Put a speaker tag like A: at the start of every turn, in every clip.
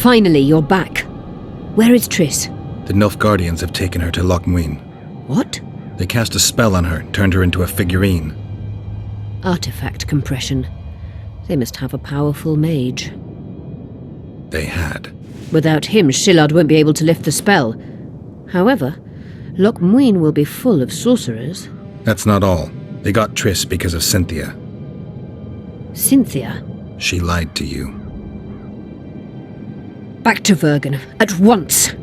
A: Finally, you're back. Where is Triss?
B: The Nilfgaardians have taken her to Loch Muin.
A: What?
B: They cast a spell on her, turned her into a figurine.
A: Artifact compression. They must have a powerful mage.
B: They had.
A: Without him, Shillard won't be able to lift the spell. However, Loch Muin will be full of sorcerers.
B: That's not all. They got Triss because of Cynthia.
A: Cynthia?
B: She lied to you.
A: Back to Vergen, at once!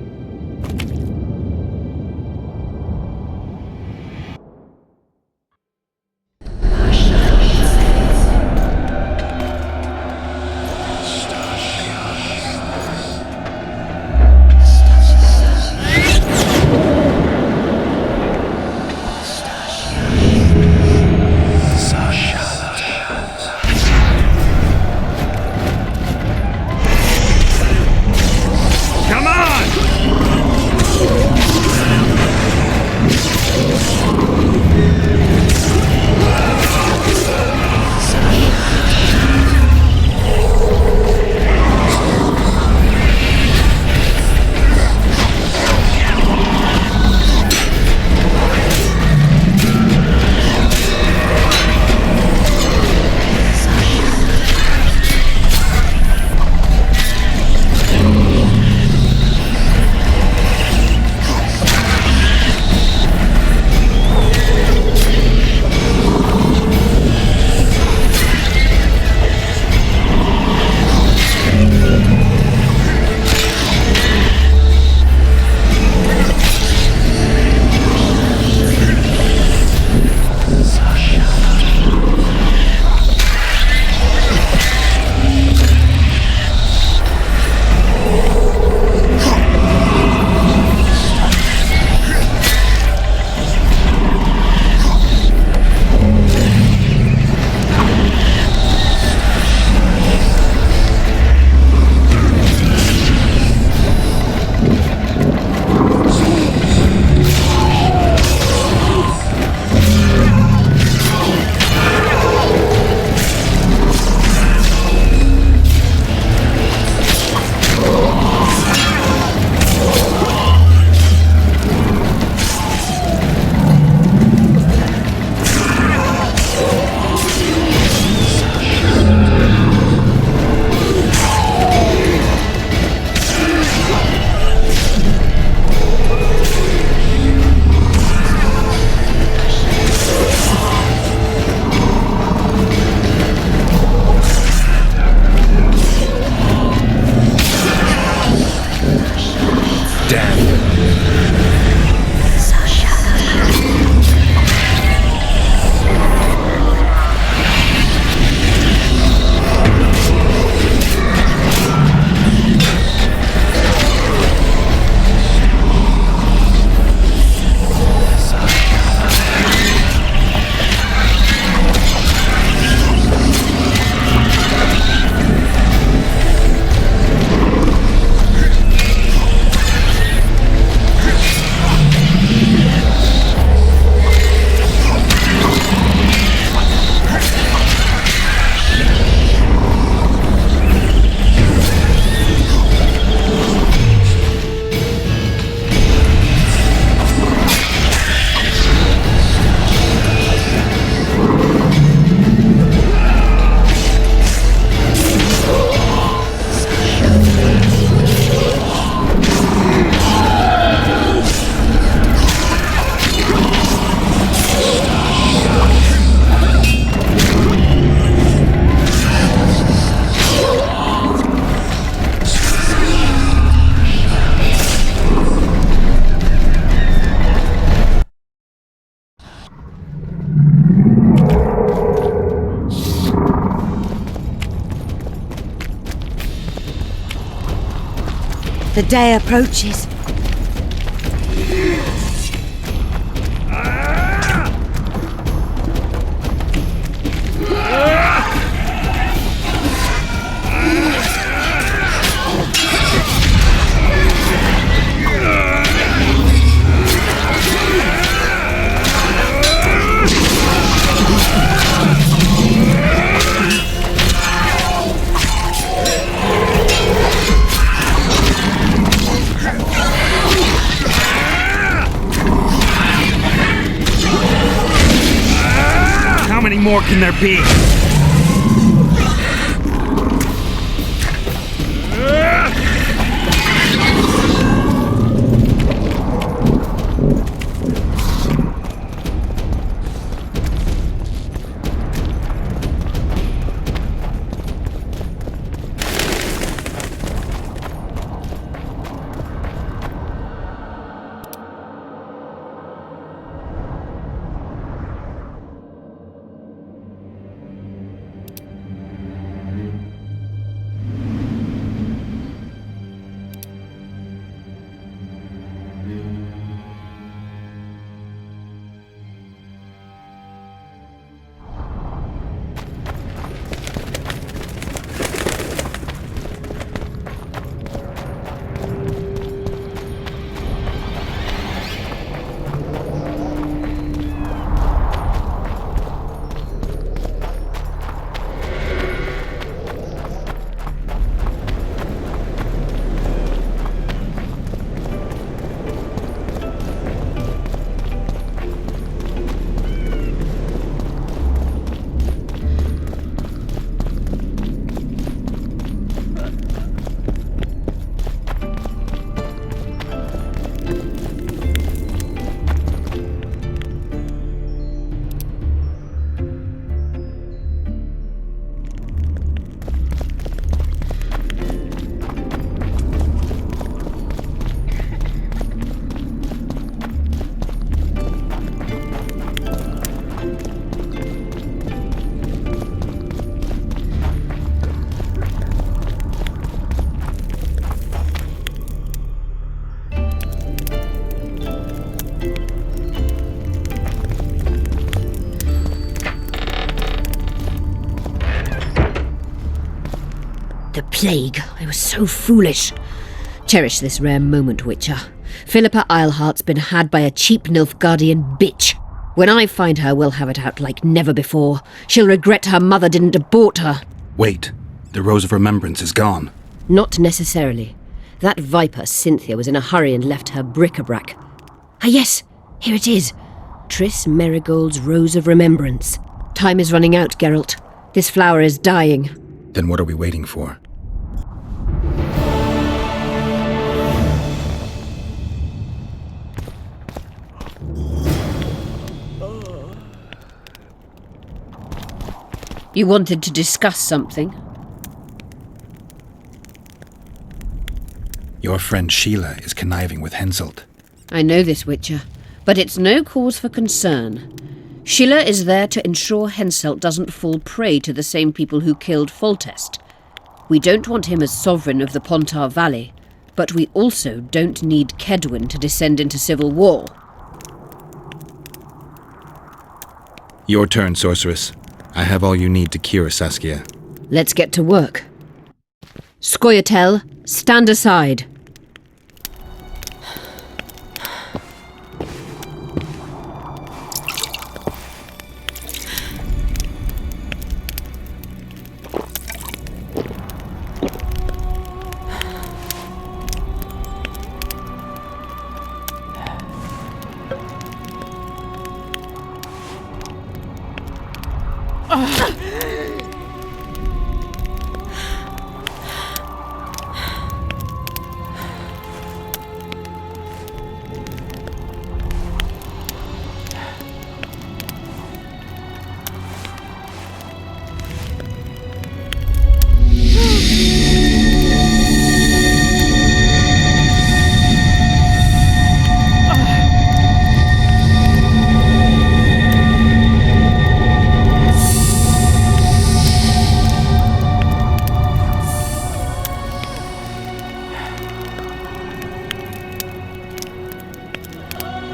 C: The day approaches.
D: many more can there be?
A: The plague! I was so foolish. Cherish this rare moment, Witcher. Philippa Eilhart's been had by a cheap Nilfgaardian bitch. When I find her, we'll have it out like never before. She'll regret her mother didn't abort her.
B: Wait, the Rose of Remembrance is gone.
A: Not necessarily. That viper, Cynthia, was in a hurry and left her bric-a-brac. Ah yes, here it is. Triss Merigold's Rose of Remembrance. Time is running out, Geralt. This flower is dying.
B: Then what are we waiting for?
A: You wanted to discuss something?
B: Your friend Sheila is conniving with Henselt.
A: I know this, Witcher, but it's no cause for concern. Sheila is there to ensure Henselt doesn't fall prey to the same people who killed Foltest. We don't want him as sovereign of the Pontar Valley, but we also don't need Kedwin to descend into civil war.
B: Your turn, sorceress. I have all you need to cure Saskia.
A: Let's get to work. Scoia'tael, stand aside.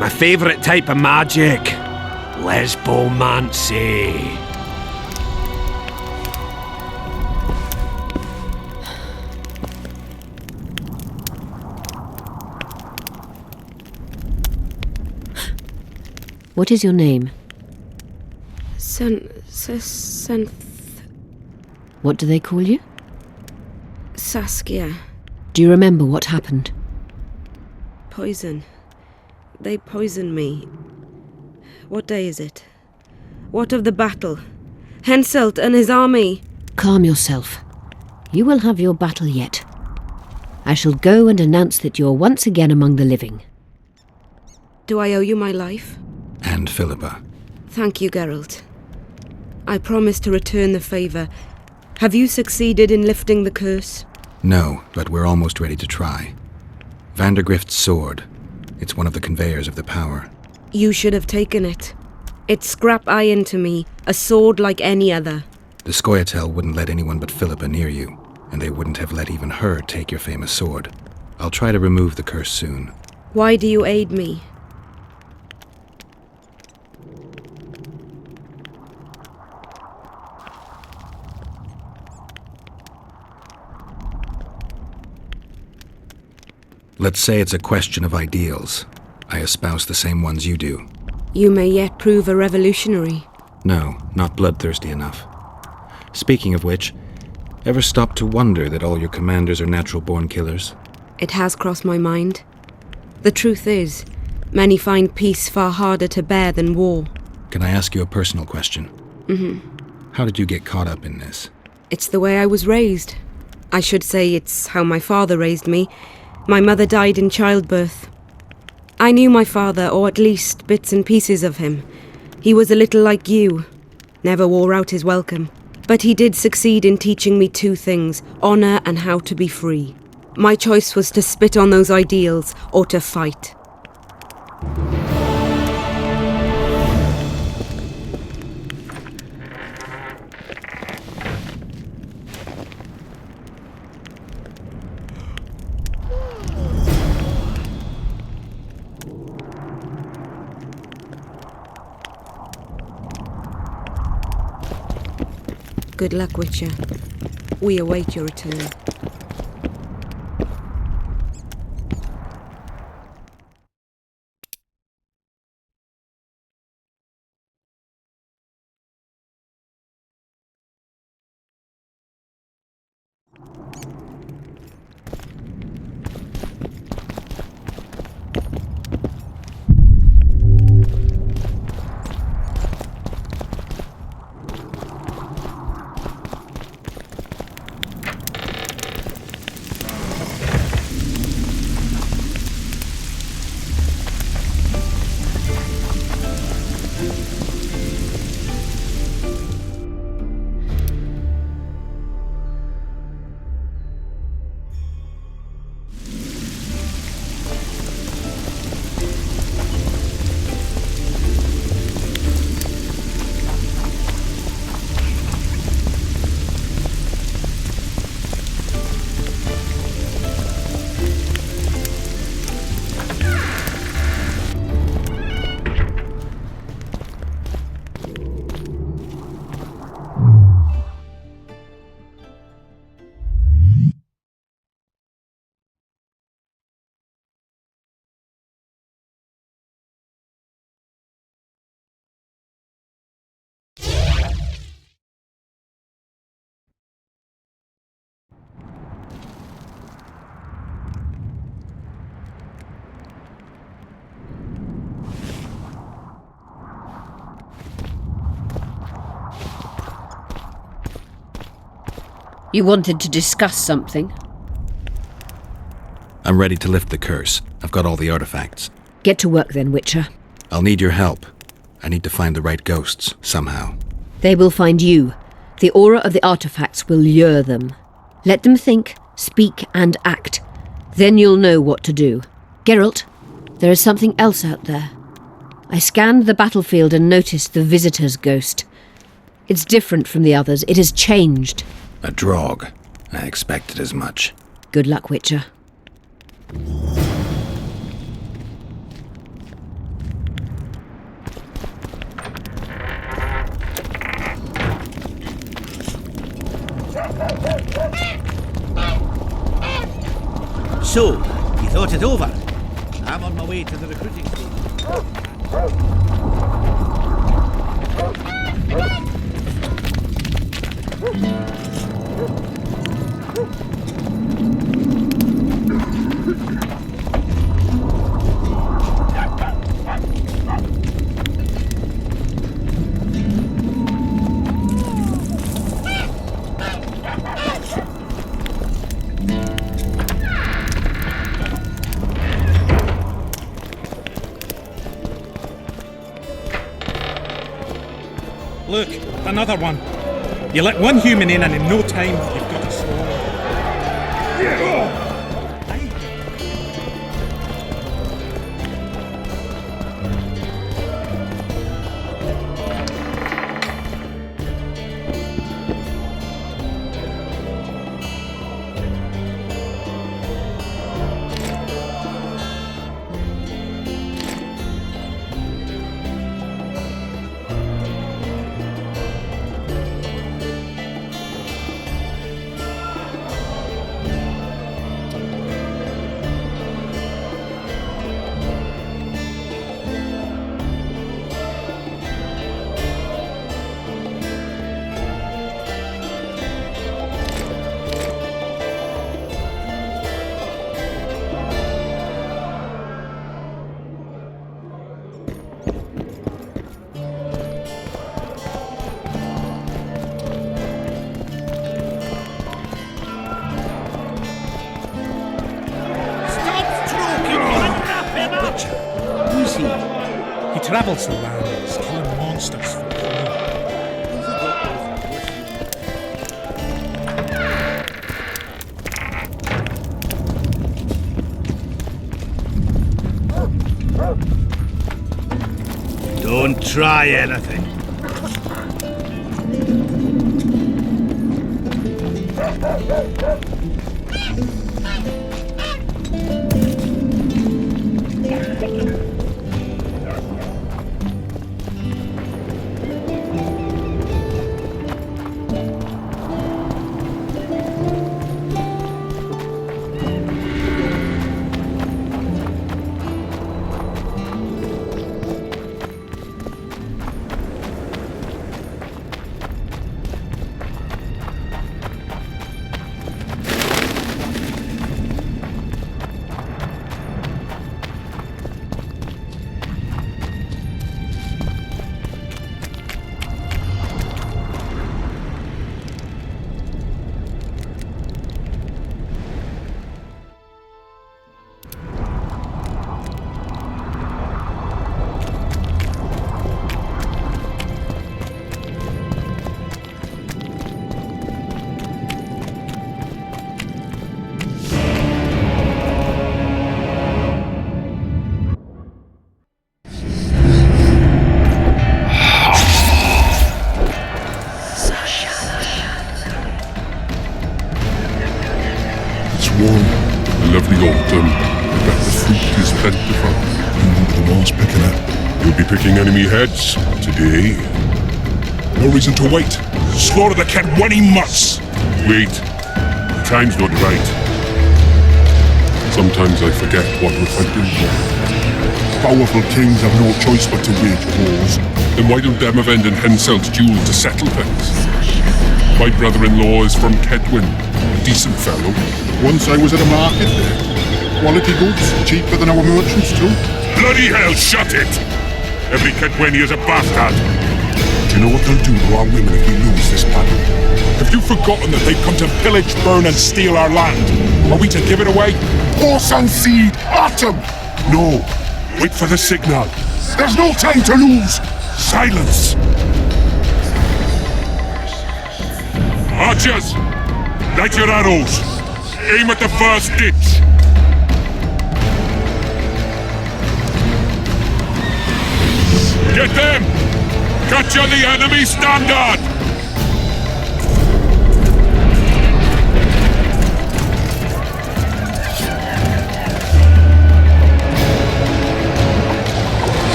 D: My favourite type of magic. Lesbomancy.
A: What is your name? What do they call you?
E: Saskia.
A: Do you remember what happened?
E: Poison. They poisoned me. What day is it? What of the battle? Henselt and his army.
A: Calm yourself. You will have your battle yet. I shall go and announce that you're once again among the living.
E: Do I owe you my life?
B: And Philippa.
E: Thank you, Geralt. I promise to return the favour. Have you succeeded in lifting the curse?
B: No, but we're almost ready to try. Vandergrift's sword. It's one of the conveyors of the power.
E: You should have taken it. It's scrap iron to me, a sword like any other.
B: The Scoia'tael wouldn't let anyone but Philippa near you, and they wouldn't have let even her take your famous sword. I'll try to remove the curse soon.
E: Why do you aid me?
B: Let's say it's a question of ideals. I espouse the same ones you do.
E: You may yet prove a revolutionary.
B: No, not bloodthirsty enough. Speaking of which, ever stop to wonder that all your commanders are natural-born killers?
E: It has crossed my mind. The truth is, many find peace far harder to bear than war.
B: Can I ask you a personal question? How did you get caught up in this?
E: It's the way I was raised. I should say it's how my father raised me. My mother died in childbirth. I knew my father, or at least bits and pieces of him. He was a little like you. Never wore out his welcome. But he did succeed in teaching me two things, honour and how to be free. My choice was to spit on those ideals, or to fight. Good luck, Witcher. We await your return.
A: You wanted to discuss something?
B: I'm ready to lift the curse. I've got all the artifacts.
A: Get to work then, Witcher.
B: I'll need your help. I need to find the right ghosts, somehow.
A: They will find you. The aura of the artifacts will lure them. Let them think, speak, and act. Then you'll know what to do. Geralt, there is something else out there. I scanned the battlefield and noticed the Visitor's ghost. It's different from the others. It has changed.
B: A Draug. I expected as much.
A: Good luck, Witcher.
F: So, you thought it over? I'm on my way to the recruiting station.
G: another one. You let one human in and in no time you've got a swarm. He travels the lands, killing monsters for food.
F: Don't try anything.
H: plentiful. The law's picking it. You'll be picking enemy heads today. No reason to wait. Slaughter the Kedwenny mutts! Wait. The time's not right. Sometimes I forget what we're fighting for. Powerful kings have no choice but to wage wars. Then why don't Demavend and Henselt duel to settle things? My brother-in-law is from Kedwen, a decent fellow.
I: Once I was at a market there. Quality goods, cheaper than our merchants too.
H: Bloody hell, shut it! Every Kedwenny is a bastard!
I: Do you know what they'll do to our women if we lose this battle?
H: Have you forgotten that they've come to pillage, burn and steal our land? Are we to give it away?
I: Horse and seed, Atom!
H: No. Wait for the signal.
I: There's no time to lose!
H: Silence! Archers! Light your arrows! Aim at the first ditch! Get them! Capture the enemy standard!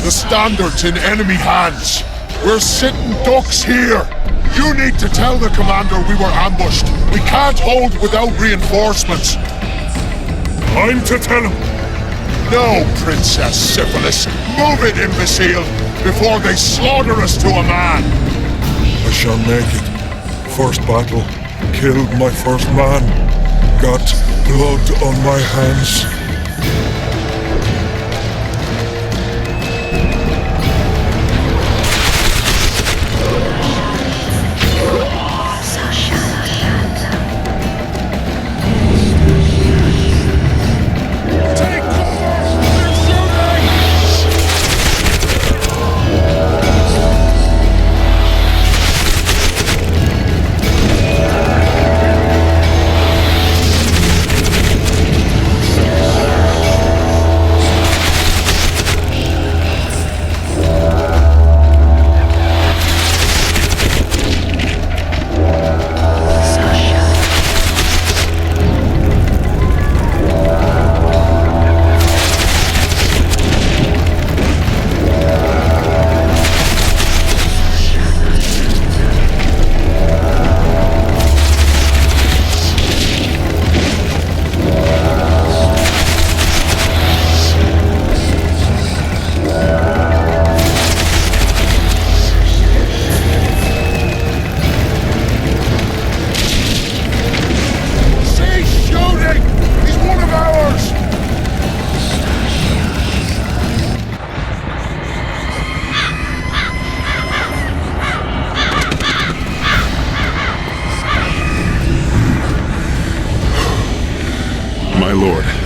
I: The standard's in enemy hands. We're sitting ducks here. You need to tell the commander we were ambushed. We can't hold without reinforcements.
H: I'm to tell him.
I: No, Princess Syphilis. Move it, imbecile, before they slaughter us to a man.
H: I shall make it. First battle. Killed my first man. Got blood on my hands.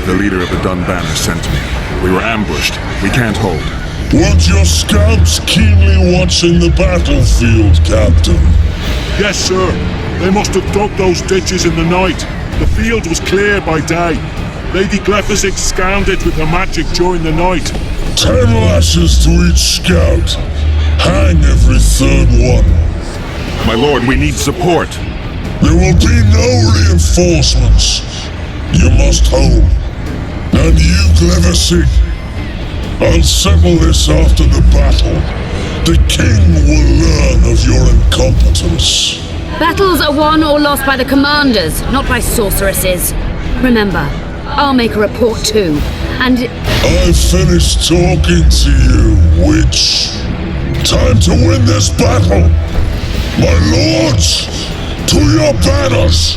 J: The leader of the Dunbanner sent me. We were ambushed. We can't hold.
I: Weren't your scouts keenly watching the battlefield, Captain?
H: Yes, sir. They must have dug those ditches in the night. The field was clear by day. Lady Glephysic scanned it with her magic during the night.
I: 10 lashes to each scout. Hang every third one.
J: My lord, we need support.
I: There will be no reinforcements. You must hold. And you, Glephysic, I'll settle this after the battle. The king will learn of your incompetence.
A: Battles are won or lost by the commanders, not by sorceresses. Remember, I'll make a report too, and...
I: I've finished talking to you, witch. Time to win this battle. My lords, to your banners!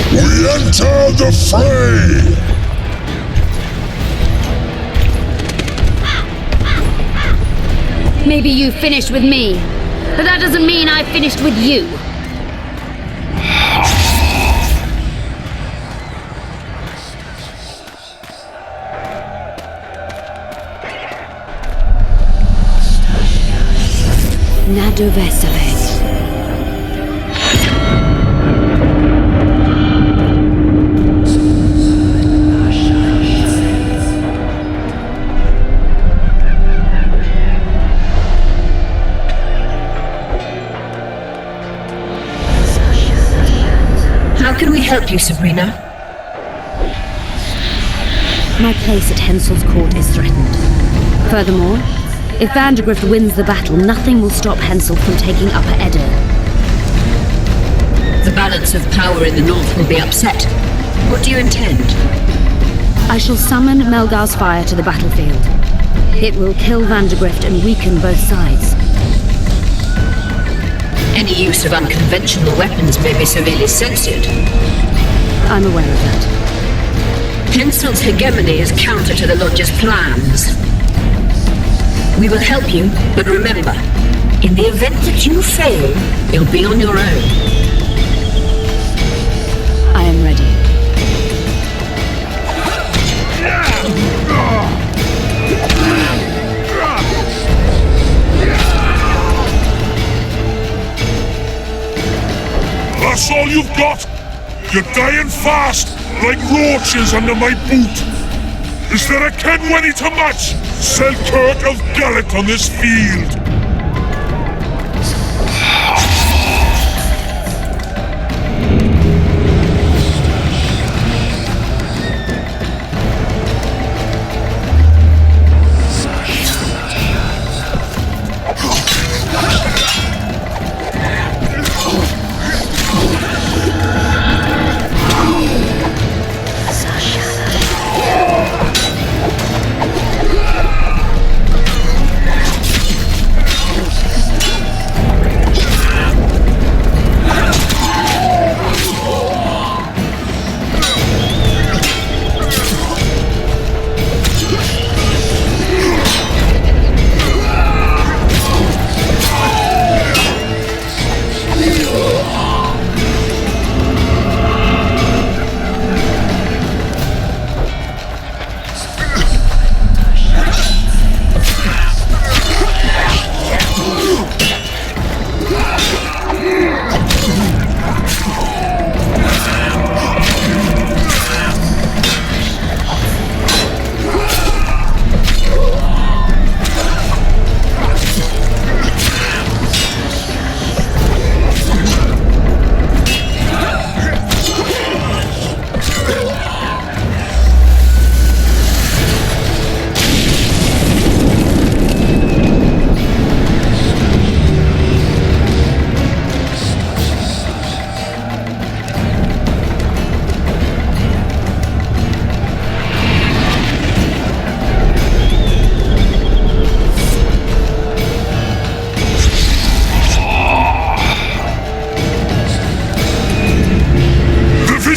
I: We enter the fray!
A: Maybe you finished with me, but that doesn't mean I finished with you.
C: Nado Vesale.
A: How can we help you, Sabrina?
C: My place at Hensel's court is threatened. Furthermore, if Vandergrift wins the battle, nothing will stop Hensel from taking Upper Edo.
A: The balance of power in the north will be upset. What do you intend?
C: I shall summon Melgar's fire to the battlefield. It will kill Vandergrift and weaken both sides.
A: Any use of unconventional weapons may be severely censored.
C: I'm aware of that.
A: Hensel's hegemony is counter to the Lodge's plans. We will help you, but remember, in the event that you fail, you'll be on your own.
C: I am ready.
I: That's all you've got? You're dying fast, like roaches under my boot. Is there a Kenwenny to match Selkirk of Gallet on this field?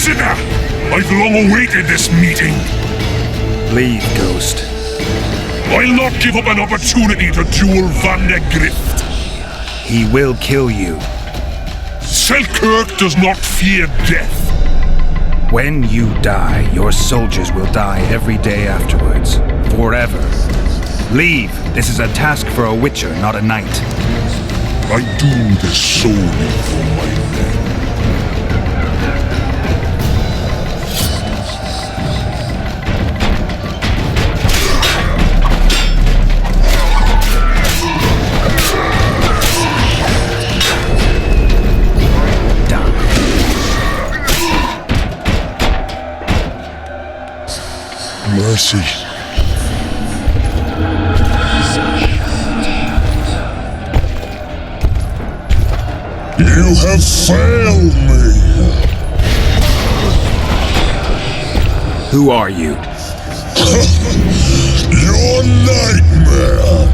H: Prisoner! I've long awaited this meeting.
B: Leave, Ghost.
H: I'll not give up an opportunity to duel Van de Grift.
B: He will kill you.
H: Selkirk does not fear death.
B: When you die, your soldiers will die every day afterwards. Forever. Leave. This is a task for a witcher, not a knight.
H: I do this solely for my men. Mercy. You have failed me.
B: Who are you?
H: Your nightmare.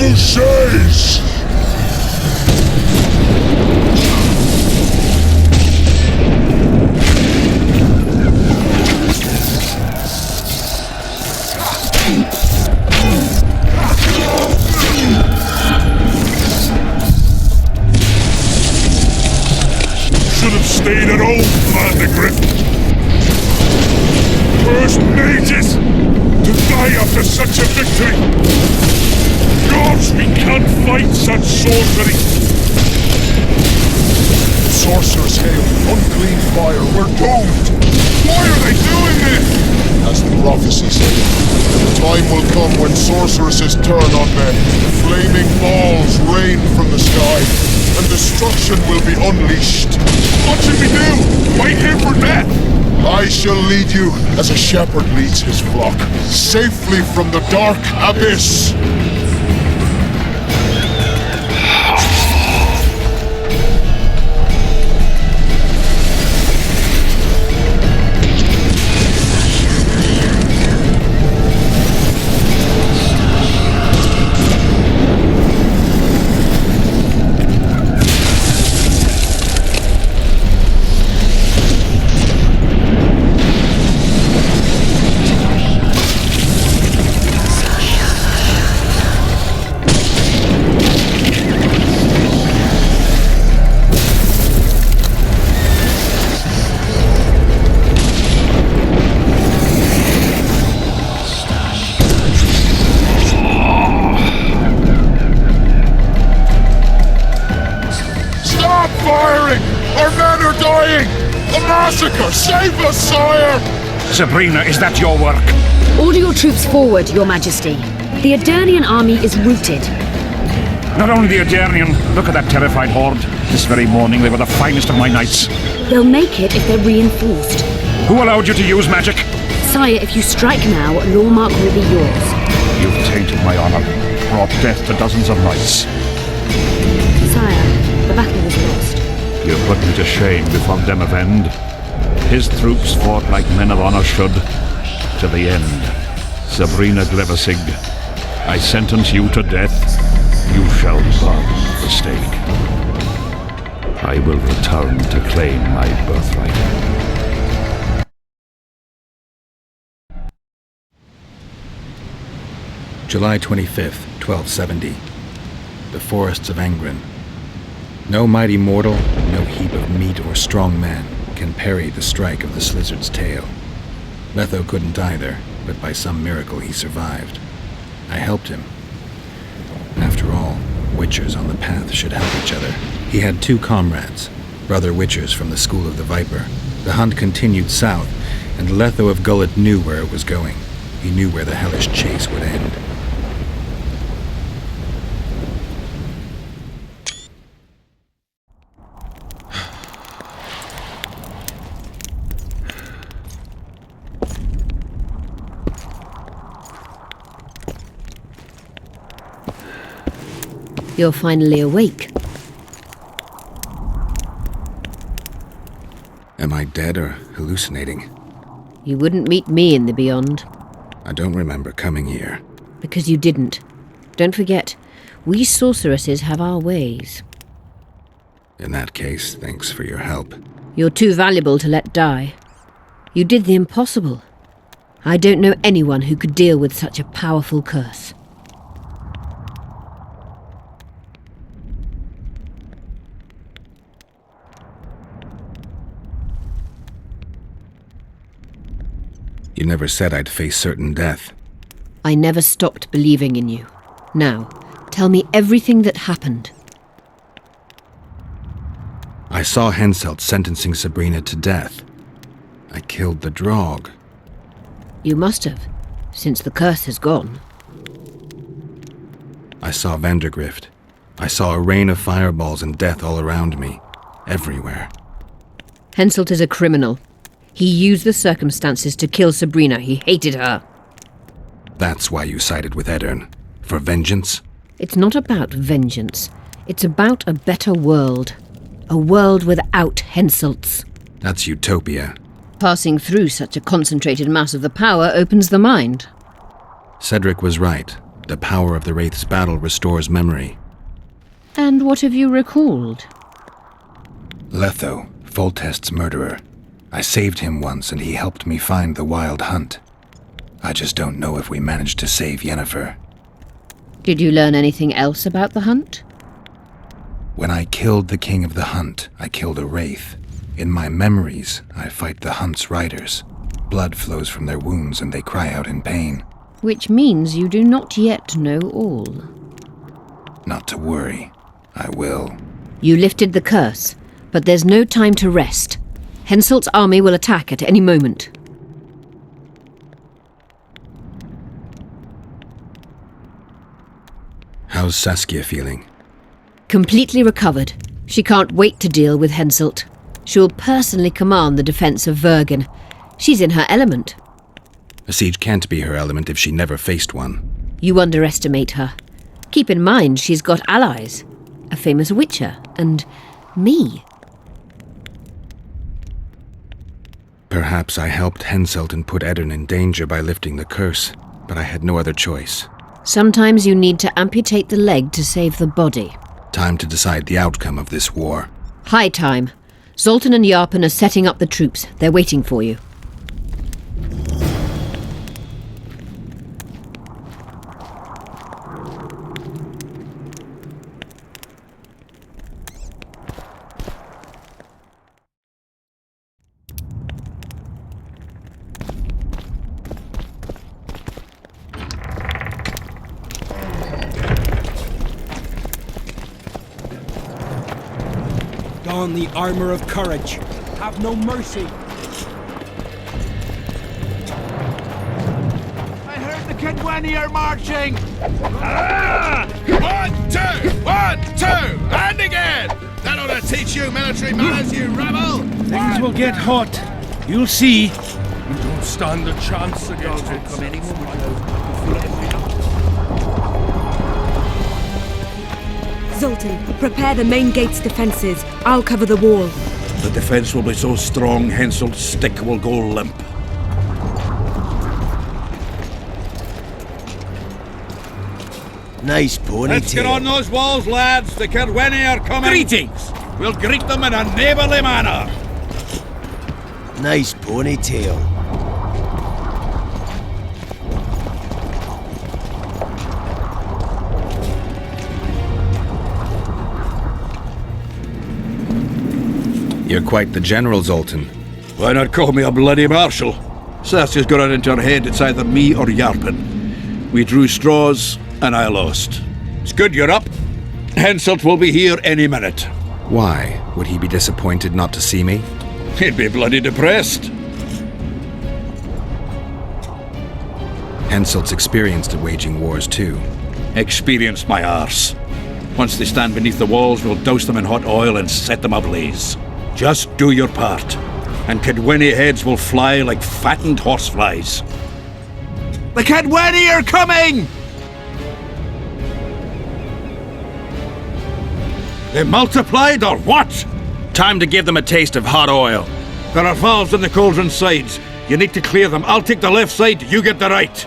H: Trebuchets! Should have stayed at home, Van de Grift. Cursed mages! To die after such a victory! Gods, we can't fight such sorcery! Sorcerer's hail, unclean fire, we're doomed! Why are they doing this? As the prophecy said, the time will come when sorceresses turn on men. Flaming balls rain from the sky, and destruction will be unleashed. What should we do? Wait here for death? I shall lead you as a shepherd leads his flock, safely from the dark abyss. Save us, sire!
D: Sabrina, is that your work?
C: Order your troops forward, Your Majesty. The Aedirnian army is routed.
D: Not only the Aedirnian, look at that terrified horde. This very morning they were the finest of my knights.
C: They'll make it if they're reinforced.
D: Who allowed you to use magic?
C: Sire, if you strike now, Lormark will be yours.
D: You've tainted my honor, brought death to dozens of knights.
C: Sire, the battle was lost.
D: You put me to shame before Demavend. His troops fought like men of honor should, to the end. Sabrina Glevissig, I sentence you to death. You shall burn the stake. I will return to claim my birthright.
B: July 25th, 1270. The forests of Angren. No mighty mortal, no heap of meat or strong man can parry the strike of the Slizzard's tail. Letho couldn't either, but by some miracle he survived. I helped him. After all, witchers on the path should help each other. He had 2 comrades, brother witchers from the School of the Viper. The hunt continued south, and Letho of Gullet knew where it was going. He knew where the hellish chase would end.
A: You're finally awake.
B: Am I dead or hallucinating?
A: You wouldn't meet me in the beyond.
B: I don't remember coming here.
A: Because you didn't. Don't forget, we sorceresses have our ways.
B: In that case, thanks for your help.
A: You're too valuable to let die. You did the impossible. I don't know anyone who could deal with such a powerful curse.
B: You never said I'd face certain death.
A: I never stopped believing in you. Now, tell me everything that happened.
B: I saw Henselt sentencing Sabrina to death. I killed the Draug.
A: You must have, since the curse has gone.
B: I saw Vandergrift. I saw a rain of fireballs and death all around me. Everywhere.
A: Henselt is a criminal. He used the circumstances to kill Sabrina. He hated her.
B: That's why you sided with Eddern. For vengeance?
A: It's not about vengeance. It's about a better world. A world without Henselts.
B: That's utopia.
A: Passing through such a concentrated mass of the power opens the mind.
B: Cedric was right. The power of the Wraith's battle restores memory.
A: And what have you recalled?
B: Letho, Foltest's murderer. I saved him once and he helped me find the Wild Hunt. I just don't know if we managed to save Yennefer.
A: Did you learn anything else about the hunt?
B: When I killed the King of the Hunt, I killed a Wraith. In my memories, I fight the Hunt's riders. Blood flows from their wounds and they cry out in pain.
A: Which means you do not yet know all.
B: Not to worry. I will.
A: You lifted the curse, but there's no time to rest. Henselt's army will attack at any moment.
B: How's Saskia feeling?
A: Completely recovered. She can't wait to deal with Henselt. She will personally command the defense of Vergen. She's in her element.
B: A siege can't be her element if she never faced one.
A: You underestimate her. Keep in mind she's got allies. A famous witcher, and me.
B: Perhaps I helped Henselt and put Eddern in danger by lifting the curse, but I had no other choice.
A: Sometimes you need to amputate the leg to save the body.
B: Time to decide the outcome of this war.
A: High time. Zoltan and Yarpen are setting up the troops. They're waiting for you.
G: Don the armor of courage. Have no mercy.
F: I heard the Kedweni are marching!
K: 1, 2, and again! That ought to teach you military manners, you rebel!
G: Things will get hot. You'll see. You don't stand a chance against it.
E: Zoltan, prepare the main gate's defenses. I'll cover the wall.
F: The defense will be so strong, Henselt's stick will go limp. Nice ponytail.
K: Let's get on those walls, lads! The Kedweni are coming!
F: Greetings!
K: We'll greet them in a neighbourly manner!
F: Nice ponytail.
B: You're quite the general, Zoltan.
F: Why not call me a bloody marshal? Saskia's got it into her head it's either me or Yarpen. We drew straws, and I lost. It's good you're up. Henselt will be here any minute.
B: Why? Would he be disappointed not to see me?
F: He'd be bloody depressed.
B: Henselt's experienced at waging wars too.
F: Experienced my arse. Once they stand beneath the walls, we'll douse them in hot oil and set them ablaze. Just do your part, and Kedweni heads will fly like fattened horseflies. The Kedweni are coming! They multiplied or what?
B: Time to give them a taste of hot oil.
F: There are valves on the cauldron sides. You need to clear them. I'll take the left side, you get the right.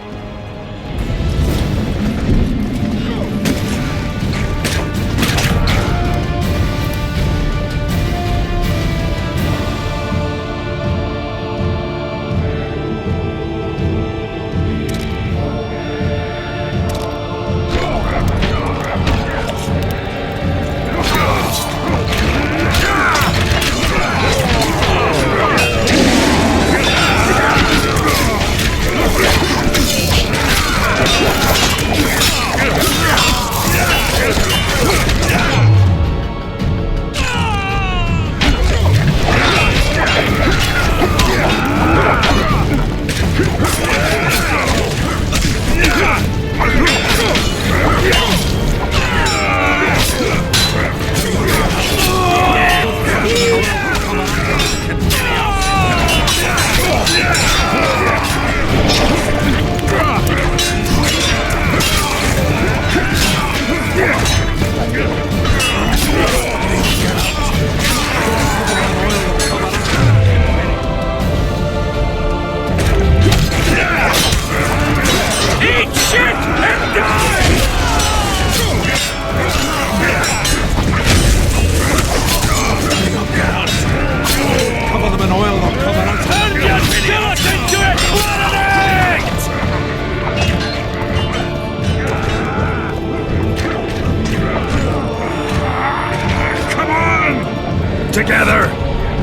D: Together!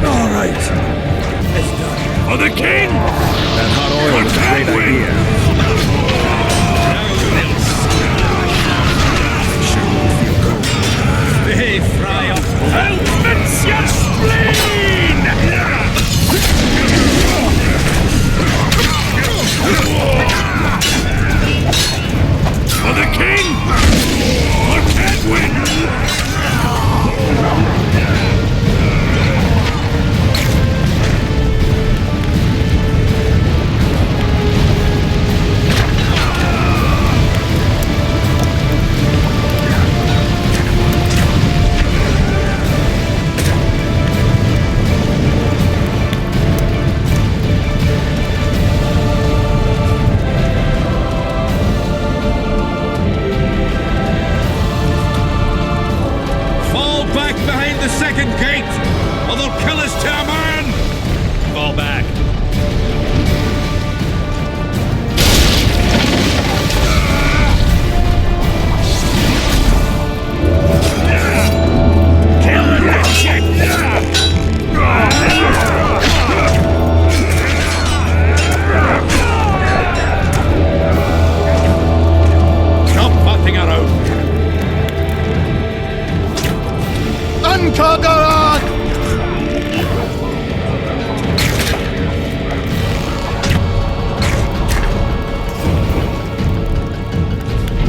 F: All right. It's done.
D: For the king!
B: That hot oil is a great idea.
F: Hey, fry up.
D: Helmets your spleen! For the king! Or can't win!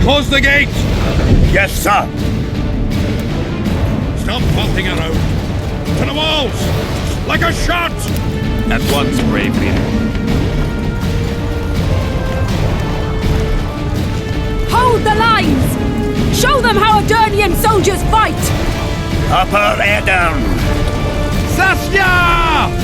F: Close the gate!
K: Yes, sir.
F: Stop vaulting around. To the walls! Like a shot!
K: At once, brave leader.
E: Hold the lines! Show them how Adernian soldiers fight!
K: Upper Edern!
F: Saskia!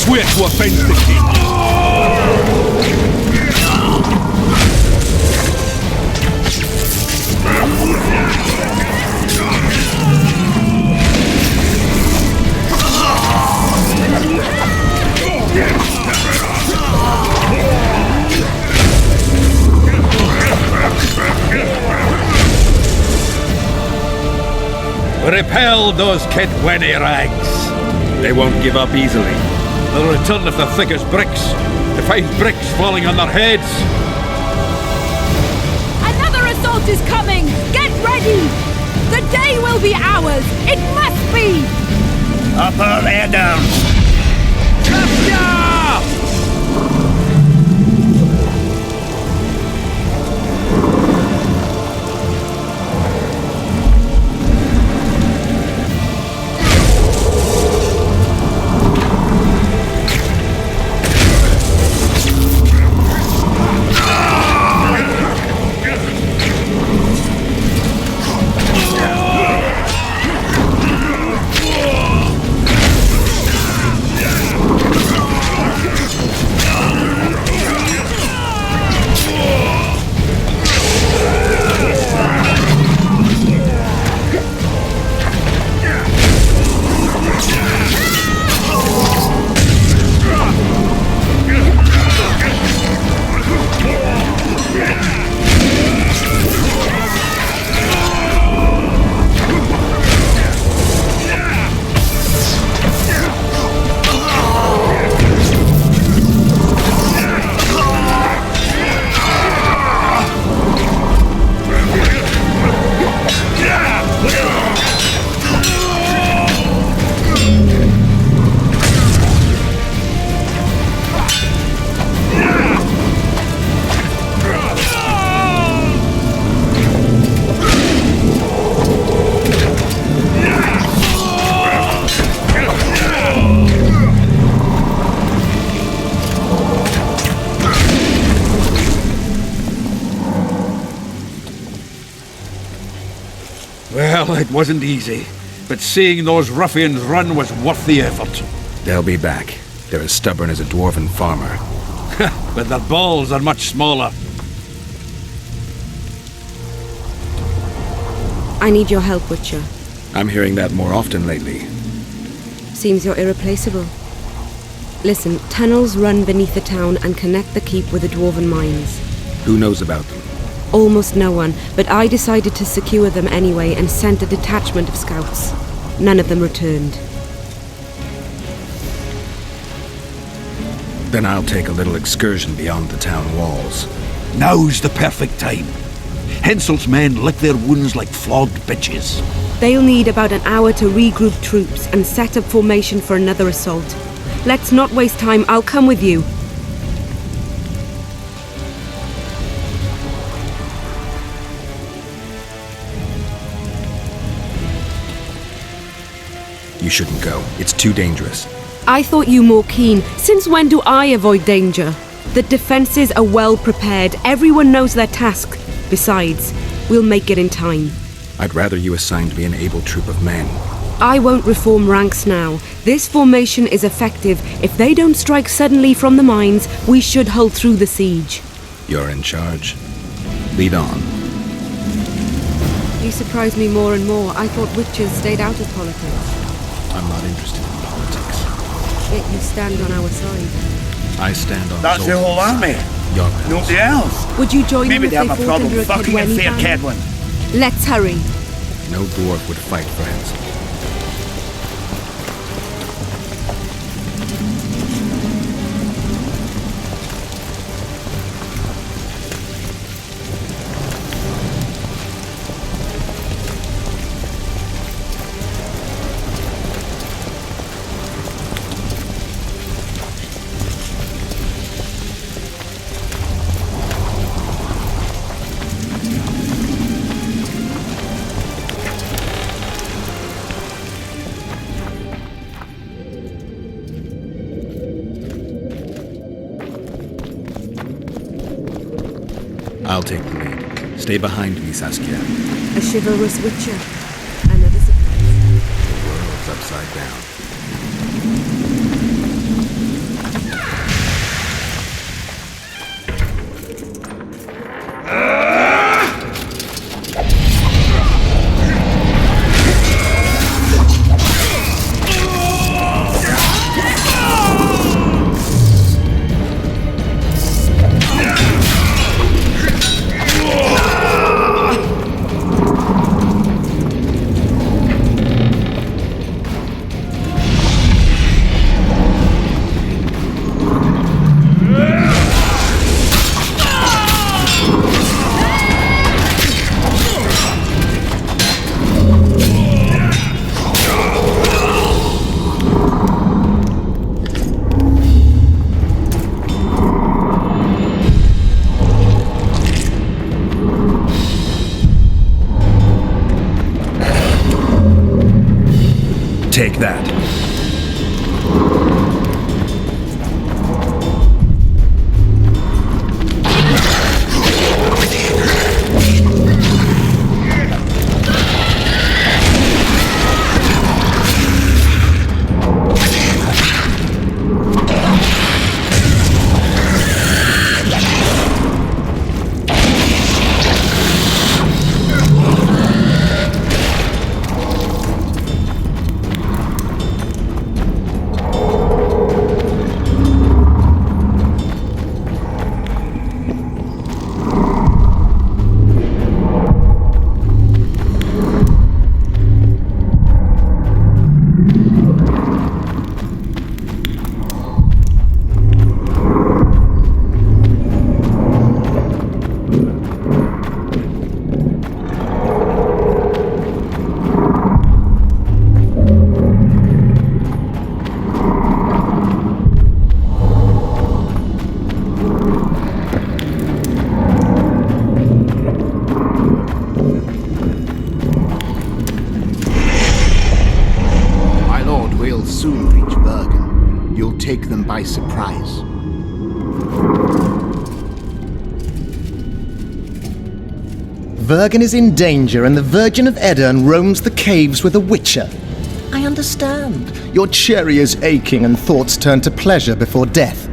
G: Swear to avenge the king!
F: Repel those Kedwenny rags.
B: They won't give up easily.
F: They'll return if they're thick as bricks, to find bricks falling on their heads.
L: Another assault is coming! Get ready! The day will be ours! It must be!
K: Upper air down!
F: Well, it wasn't easy, but seeing those ruffians run was worth the effort.
B: They'll be back. They're as stubborn as a dwarven farmer.
F: But their balls are much smaller.
E: I need your help, Witcher.
B: I'm hearing that more often lately.
E: Seems you're irreplaceable. Listen, tunnels run beneath the town and connect the keep with the dwarven mines.
B: Who knows about them?
E: Almost no one, but I decided to secure them anyway and sent a detachment of scouts. None of them returned.
B: Then I'll take a little excursion beyond the town walls.
F: Now's the perfect time. Henselt's men lick their wounds like flogged bitches.
E: They'll need about an hour to regroup troops and set up formation for another assault. Let's not waste time. I'll come with you.
B: You shouldn't go. It's too dangerous.
E: I thought you more keen. Since when do I avoid danger? The defenses are well prepared. Everyone knows their task. Besides, we'll make it in time.
B: I'd rather you assigned me an able troop of men.
E: I won't reform ranks now. This formation is effective. If they don't strike suddenly from the mines, we should hold through the siege.
B: You're in charge. Lead on.
E: You surprise me more and more. I thought witches stayed out of politics.
B: I'm not interested in politics.
E: Yet you stand on our side.
B: I stand on
K: That's the whole army.
B: Your
K: Nobody else.
E: Would you join
K: Maybe they
E: them
K: have
E: if
K: a
E: they fought
K: problem
E: under a
K: fucking a
E: Kedwenny
K: fair
E: banner?
K: Kedwen.
E: Let's hurry.
B: No dwarf would fight for Hansel. I'll take the lead. Stay behind me, Saskia.
E: A chivalrous witcher. Another surprise.
B: The world's upside down. Take that.
M: Soon reach Bergen. You'll take them by surprise.
N: Vergen is in danger and the Virgin of Edirn roams the caves with a witcher. I understand. Your cherry is aching and thoughts turn to pleasure before death.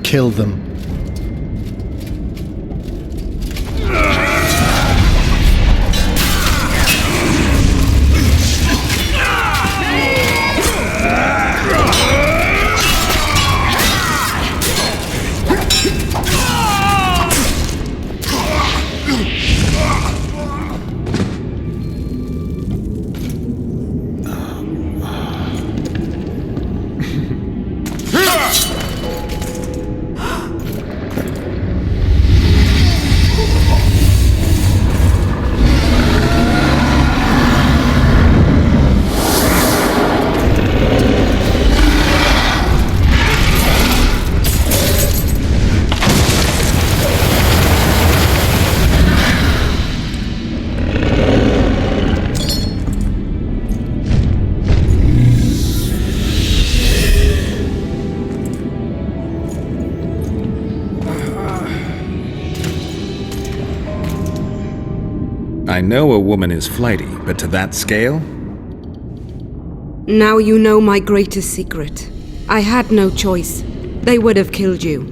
N: Kill them.
B: I know a woman is flighty, but to that scale?
E: Now you know my greatest secret. I had no choice. They would have killed you.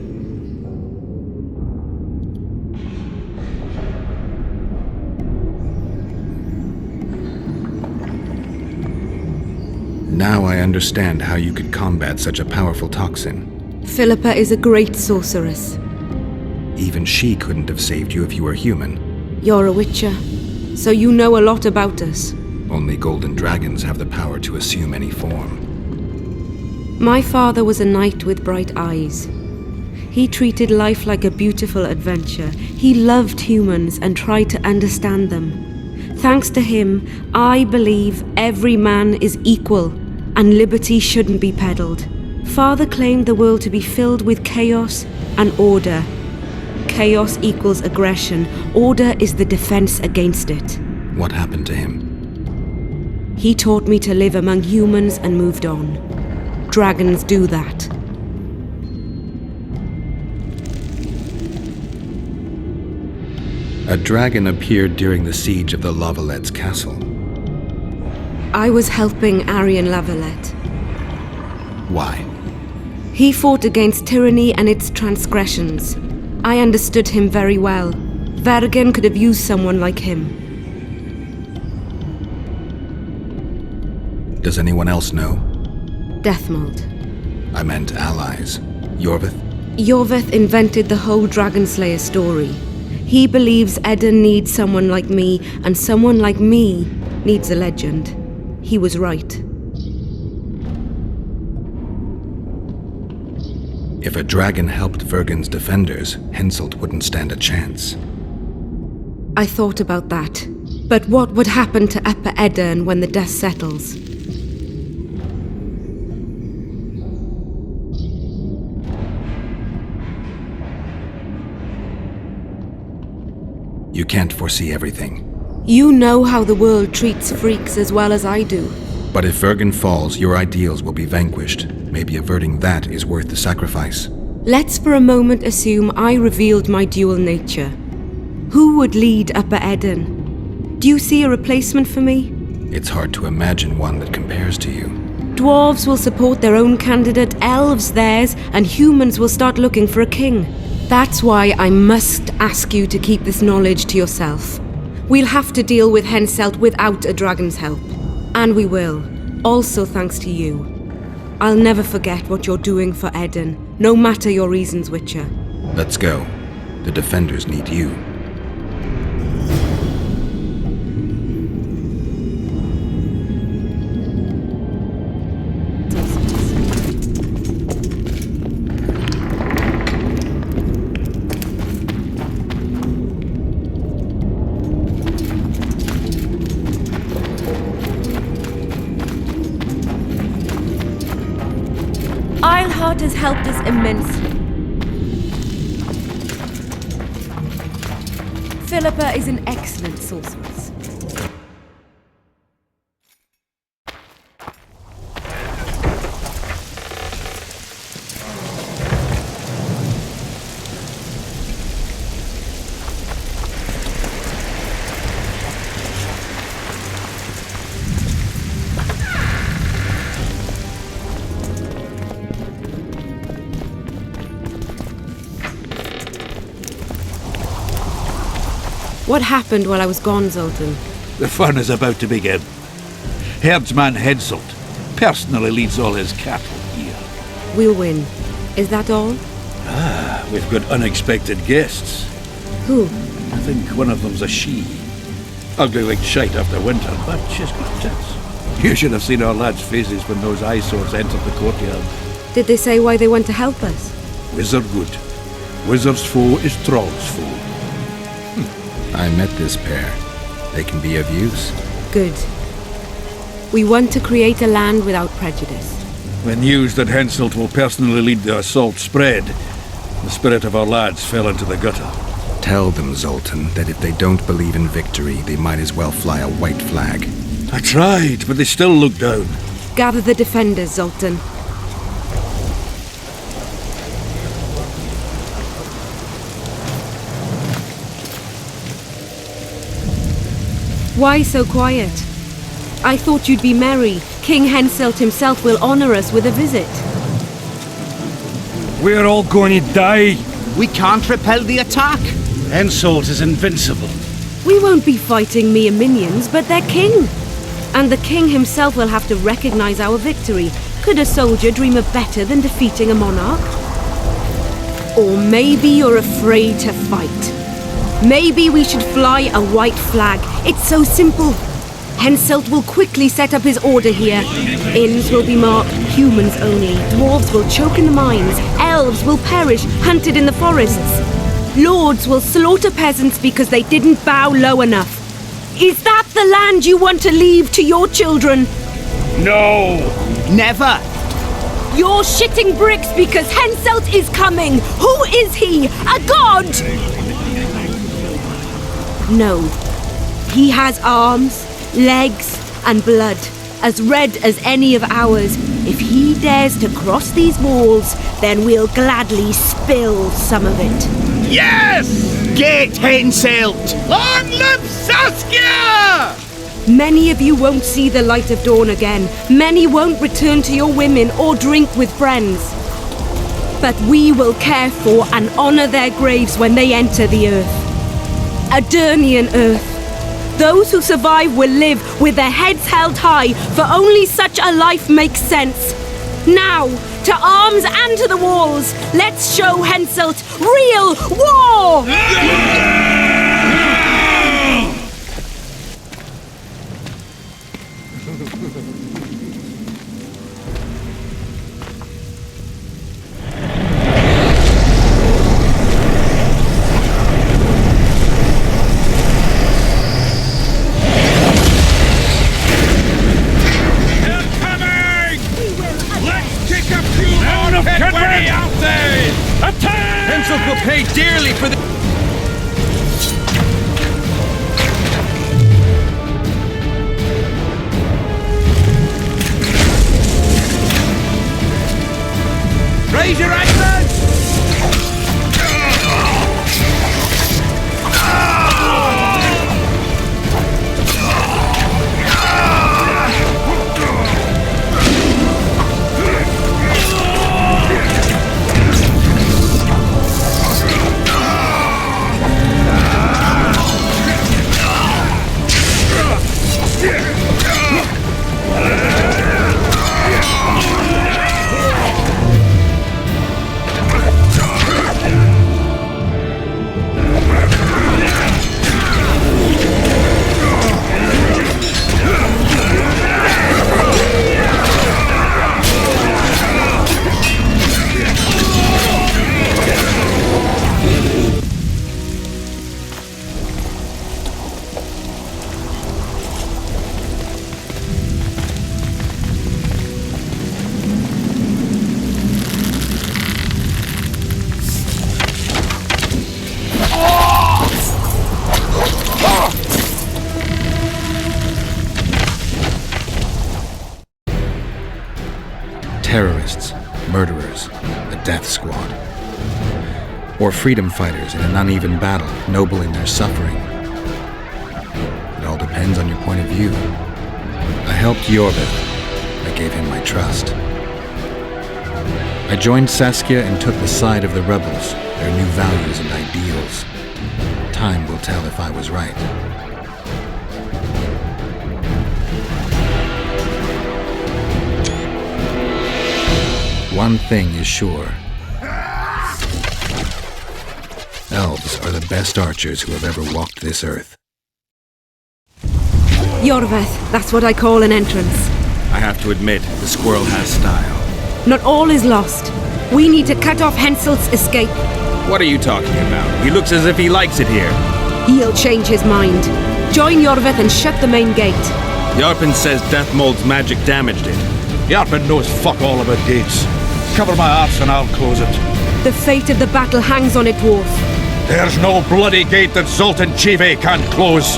B: Now I understand how you could combat such a powerful toxin.
E: Philippa is a great sorceress.
B: Even she couldn't have saved you if you were human.
E: You're a witcher, so you know a lot about us.
B: Only golden dragons have the power to assume any form.
E: My father was a knight with bright eyes. He treated life like a beautiful adventure. He loved humans and tried to understand them. Thanks to him, I believe every man is equal and liberty shouldn't be peddled. Father claimed the world to be filled with chaos and order. Chaos equals aggression. Order is the defense against it.
B: What happened to him?
E: He taught me to live among humans and moved on. Dragons do that.
B: A dragon appeared during the siege of the Lavalettes' castle.
E: I was helping Aryan Lavalette.
B: Why?
E: He fought against tyranny and its transgressions. I understood him very well. Vergen could have used someone like him.
B: Does anyone else know?
E: Deathmold.
B: I meant allies. Yorvith?
E: Yorvith invented the whole Dragonslayer story. He believes Edirn needs someone like me, and someone like me needs a legend. He was right.
B: If a dragon helped Vergen's defenders, Henselt wouldn't stand a chance.
E: I thought about that. But what would happen to Upper Edirn when the dust settles?
B: You can't foresee everything.
E: You know how the world treats freaks as well as I do.
B: But if Vergen falls, your ideals will be vanquished. Maybe averting that is worth the sacrifice.
E: Let's for a moment assume I revealed my dual nature. Who would lead Upper Eden? Do you see a replacement for me?
B: It's hard to imagine one that compares to you.
E: Dwarves will support their own candidate, elves theirs, and humans will start looking for a king. That's why I must ask you to keep this knowledge to yourself. We'll have to deal with Henselt without a dragon's help. And we will. Also thanks to you. I'll never forget what you're doing for Eden, no matter your reasons, Witcher.
B: Let's go. The defenders need you.
E: Eilhart has helped us immensely. Philippa is an excellent sorceress. What happened while I was gone, Zoltan?
F: The fun is about to begin. Herdsman Henselt personally leads all his cattle here.
E: We'll win. Is that all?
F: We've got unexpected guests.
E: Who?
F: I think one of them's a she. Ugly like shite after winter, but she's got tits. You should have seen our lads' faces when those eyesores entered the courtyard.
E: Did they say why they want to help us?
F: Wizard good. Wizard's foe is Troll's foe.
B: I met this pair. They can be of use.
E: Good. We want to create a land without prejudice.
F: When news that Henselt will personally lead the assault spread, the spirit of our lads fell into the gutter.
B: Tell them, Zoltan, that if they don't believe in victory, they might as well fly a white flag.
F: I tried, but they still look down.
E: Gather the defenders, Zoltan. Why so quiet? I thought you'd be merry. King Henselt himself will honor us with a visit.
G: We're all going to die.
M: We can't repel the attack.
O: Henselt is invincible.
E: We won't be fighting mere minions, but their king. And the king himself will have to recognize our victory. Could a soldier dream of better than defeating a monarch? Or maybe you're afraid to fight. Maybe we should fly a white flag. It's so simple. Henselt will quickly set up his order here. Inns will be marked humans only. Dwarves will choke in the mines. Elves will perish, hunted in the forests. Lords will slaughter peasants because they didn't bow low enough. Is that the land you want to leave to your children?
G: No!
M: Never!
E: You're shitting bricks because Henselt is coming! Who is he? A god? No. He has arms, legs, and blood, as red as any of ours. If he dares to cross these walls, then we'll gladly spill some of it.
M: Yes! Get Henselt! Long live Saskia!
E: Many of you won't see the light of dawn again. Many won't return to your women or drink with friends. But we will care for and honor their graves when they enter the earth. Aedirnian earth. Those who survive will live with their heads held high, for only such a life makes sense. Now, to arms and to the walls, let's show Henselt real war!
G: Henselt will pay dearly for the...
B: death squad. Or freedom fighters in an uneven battle, noble in their suffering. It all depends on your point of view. I helped Yorvith. I gave him my trust. I joined Saskia and took the side of the rebels, their new values and ideals. Time will tell if I was right. One thing is sure. Elves are the best archers who have ever walked this earth.
E: Yorveth, that's what I call an entrance.
B: I have to admit, the squirrel has style.
E: Not all is lost. We need to cut off Henselt's escape.
B: What are you talking about? He looks as if he likes it here.
E: He'll change his mind. Join Yorveth and shut the main gate.
B: Yarpen says Deathmold's magic damaged it.
F: Yarpen knows fuck all about gates. Cover my arse and I'll close it.
E: The fate of the battle hangs on it, dwarf.
F: There's no bloody gate that Zoltan Chive can't close.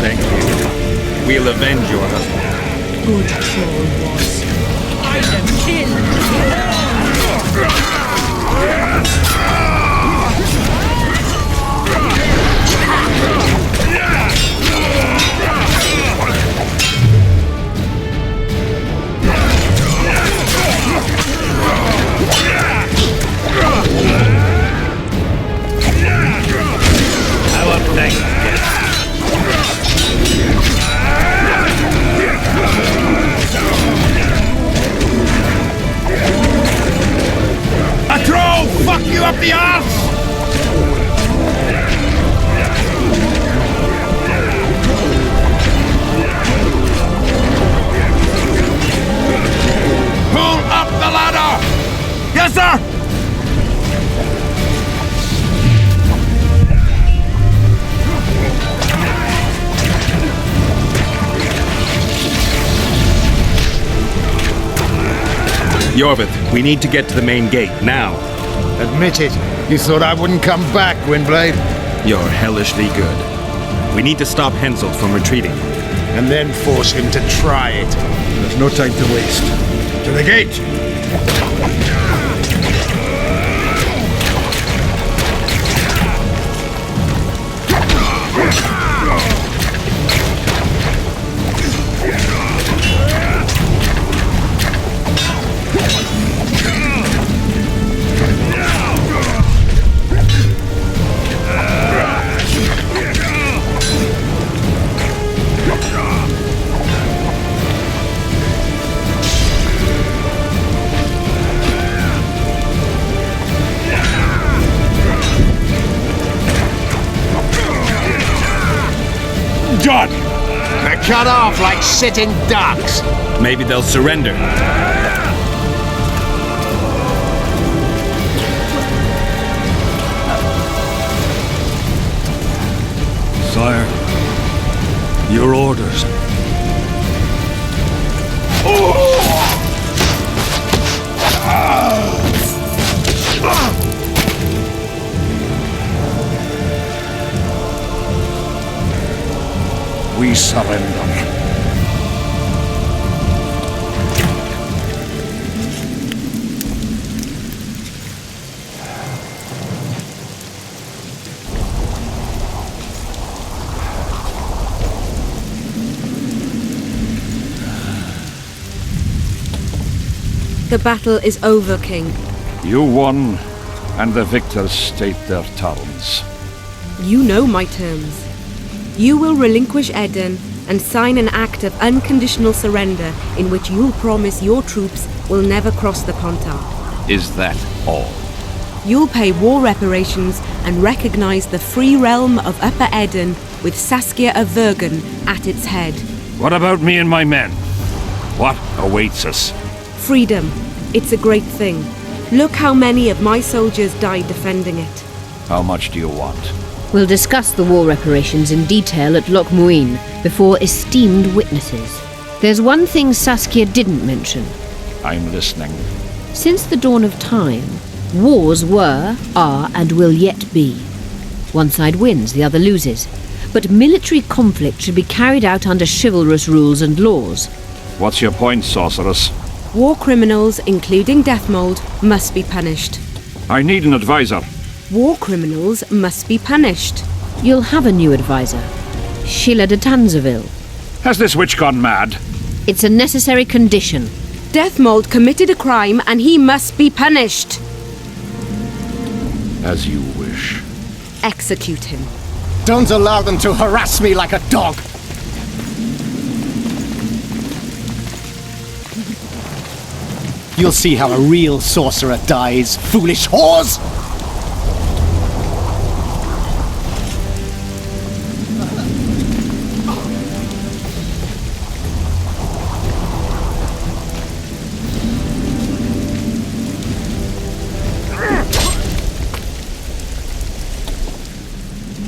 B: Thank you. We'll avenge your husband.
L: Good troll was. I am killed.
K: A troll! Fuck you up the arse! Pull up the ladder! Yes, sir!
B: Yorvith, we need to get to the main gate, now.
P: Admit it. You thought I wouldn't come back, Windblade?
B: You're hellishly good. We need to stop Henselt from retreating.
P: And then force him to try it.
F: There's no time to waste. To the gate!
K: Done!
P: They're cut off like sitting ducks.
B: Maybe they'll surrender.
G: Sire, your orders.
P: We surrender.
E: The battle is over, King.
D: You won, and the victors state their terms.
E: You know my terms. You will relinquish Eden and sign an act of unconditional surrender in which you'll promise your troops will never cross the Pontar.
D: Is that all?
E: You'll pay war reparations and recognize the free realm of Upper Eden with Saskia of Vergen at its head.
D: What about me and my men? What awaits us?
E: Freedom. It's a great thing. Look how many of my soldiers died defending it.
D: How much do you want?
A: We'll discuss the war reparations in detail at Loch Muin before esteemed witnesses. There's one thing Saskia didn't mention.
D: I'm listening.
A: Since the dawn of time, wars were, are, and will yet be. One side wins, the other loses. But military conflict should be carried out under chivalrous rules and laws.
D: What's your point, sorceress?
E: War criminals, including Deathmold, must be punished.
D: I need an advisor.
E: War criminals must be punished.
A: You'll have a new advisor. Sheila de Tanzaville.
D: Has this witch gone mad?
A: It's a necessary condition.
E: Deathmold committed a crime and he must be punished.
D: As you wish.
E: Execute him.
N: Don't allow them to harass me like a dog! You'll see how a real sorcerer dies, foolish whores!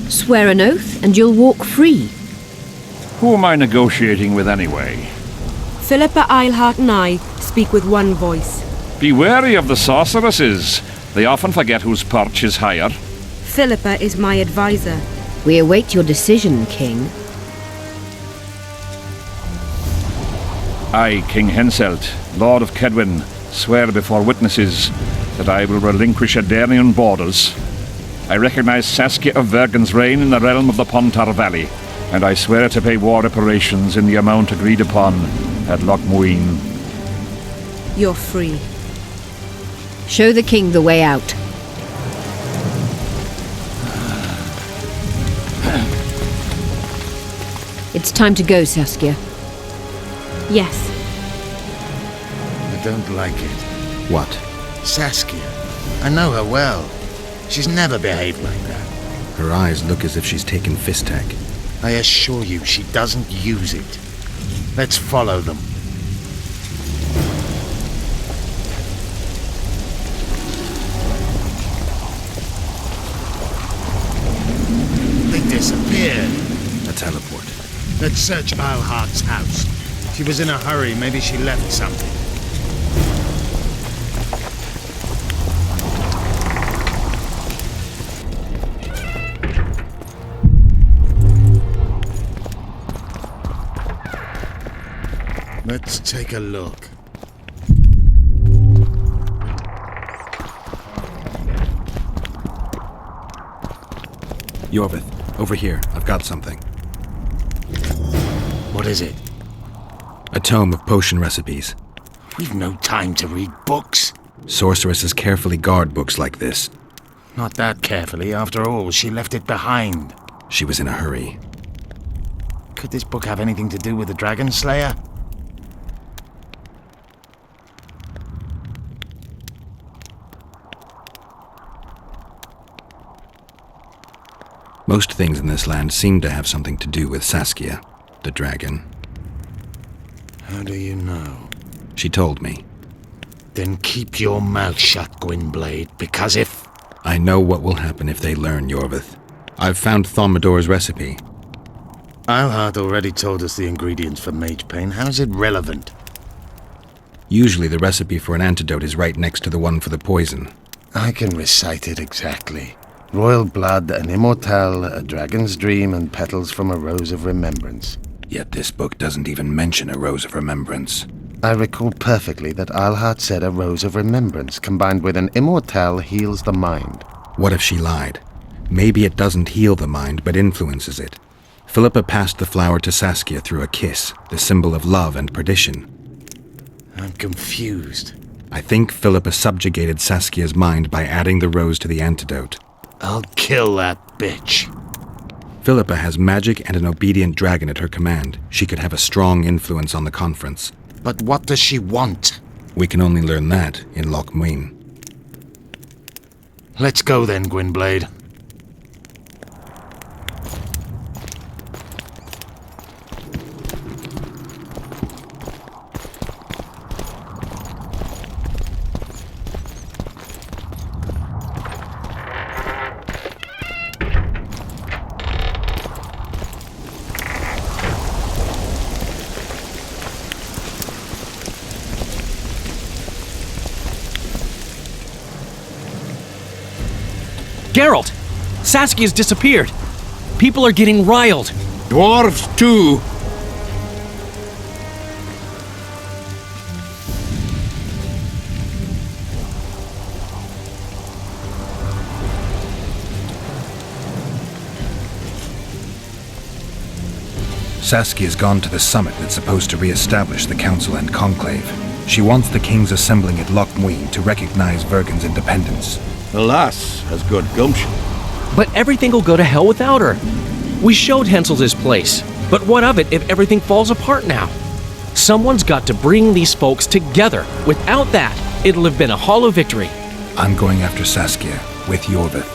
A: Swear an oath and you'll walk free.
D: Who am I negotiating with anyway?
E: Philippa Eilhart and I speak with one voice.
D: Be wary of the sorceresses. They often forget whose perch is higher.
E: Philippa is my advisor.
A: We await your decision, King.
D: I, King Henselt, Lord of Kedwin, swear before witnesses that I will relinquish Aedirnian borders. I recognize Saskia of Vergen's reign in the realm of the Pontar Valley, and I swear to pay war reparations in the amount agreed upon at Loch Muin.
E: You're free.
A: Show the king the way out. It's time to go, Saskia.
E: Yes.
P: I don't like it.
B: What?
P: Saskia. I know her well. She's never behaved like that.
B: Her eyes look as if she's taken Fistek.
P: I assure you, she doesn't use it. Let's follow them. They disappeared.
B: A teleport.
P: Let's search Eilhart's house. She was in a hurry. Maybe she left something. Let's take a look.
B: Yorvith, over here. I've got something.
P: What is it?
B: A tome of potion recipes.
P: We've no time to read books.
B: Sorceresses carefully guard books like this.
P: Not that carefully. After all, she left it behind.
B: She was in a hurry.
P: Could this book have anything to do with the Dragon Slayer?
B: Most things in this land seem to have something to do with Saskia, the dragon.
P: How do you know?
B: She told me.
P: Then keep your mouth shut, Gwynblade, because if...
B: I know what will happen if they learn, Yorvith. I've found Thaumadour's recipe.
P: Eilhart already told us the ingredients for Mage Pain. How is it relevant?
B: Usually the recipe for an antidote is right next to the one for the poison.
P: I can recite it exactly. Royal blood, an immortelle, a dragon's dream, and petals from a rose of remembrance.
B: Yet this book doesn't even mention a rose of remembrance.
P: I recall perfectly that Eilhart said a rose of remembrance combined with an immortelle heals the mind.
B: What if she lied? Maybe it doesn't heal the mind, but influences it. Philippa passed the flower to Saskia through a kiss, the symbol of love and perdition.
P: I'm confused.
B: I think Philippa subjugated Saskia's mind by adding the rose to the antidote.
P: I'll kill that bitch.
B: Philippa has magic and an obedient dragon at her command. She could have a strong influence on the conference.
P: But what does she want?
B: We can only learn that in Loch Muin.
P: Let's go then, Gwynblade.
Q: Geralt! Saskia's disappeared. People are getting riled.
F: Dwarves, too.
B: Saskia's gone to the summit that's supposed to re-establish the Council and Conclave. She wants the kings assembling at Loch Muin to recognize Vergen's independence.
F: The lass has good gumption.
Q: But everything will go to hell without her. We showed Hensel's his place, but what of it if everything falls apart now? Someone's got to bring these folks together. Without that, it'll have been a hollow victory.
B: I'm going after Saskia, with Yorvith.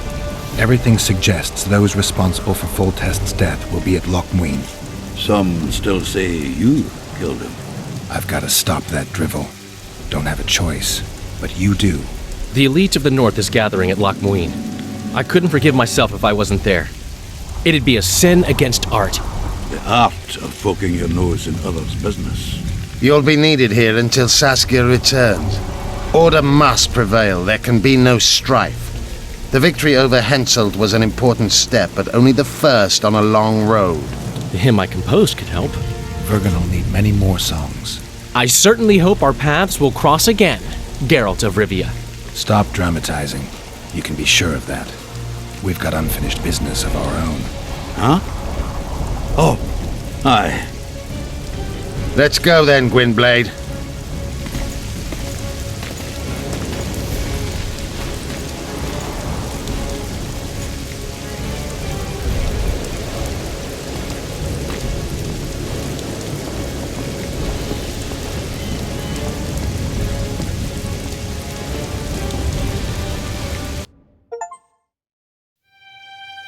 B: Everything suggests those responsible for Foltest's death will be at Loch Muin.
F: Some still say you killed him.
B: I've got to stop that drivel. Don't have a choice, but you do.
Q: The elite of the North is gathering at Loch Muin. I couldn't forgive myself if I wasn't there. It'd be a sin against art.
F: The art of poking your nose in others' business.
P: You'll be needed here until Saskia returns. Order must prevail. There can be no strife. The victory over Henselt was an important step, but only the first on a long road.
Q: The hymn I composed could help.
B: Vergen will need many more songs.
Q: I certainly hope our paths will cross again, Geralt of Rivia.
B: Stop dramatizing. You can be sure of that. We've got unfinished business of our own.
F: Huh? Oh, aye.
P: Let's go then, Gwynblade.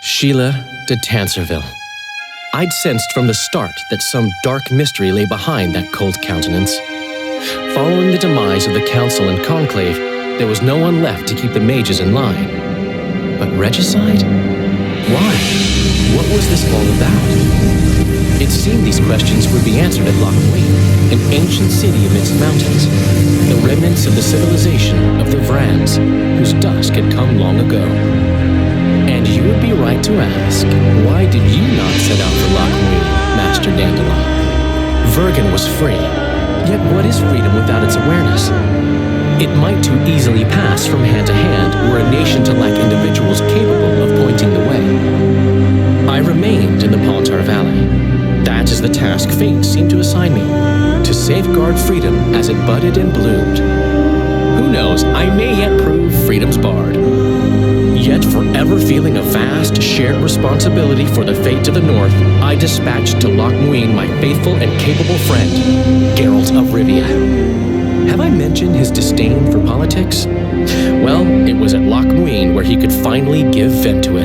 Q: Sheila de Tanserville. I'd sensed from the start that some dark mystery lay behind that cold countenance. Following the demise of the Council and Conclave, there was no one left to keep the mages in line. But regicide? Why? What was this all about? It seemed these questions would be answered at Loch Muin, an ancient city amidst mountains, the remnants of the civilization of the Vrans, whose dusk had come long ago. And you would be right to ask, why did you not set out for Loch Muin, Master Dandelion? Vergen was free, yet what is freedom without its awareness? It might too easily pass from hand to hand were a nation to lack individuals capable of pointing the way. I remained in the Palantir Valley. That is the task fate seemed to assign me, to safeguard freedom as it budded and bloomed. Who knows, I may yet prove freedom's bard. Yet forever feeling a vast, shared responsibility for the fate of the North, I dispatched to Loch Muin my faithful and capable friend, Geralt of Rivia. Have I mentioned his disdain for politics? Well, it was at Loch Muin where he could finally give vent to it.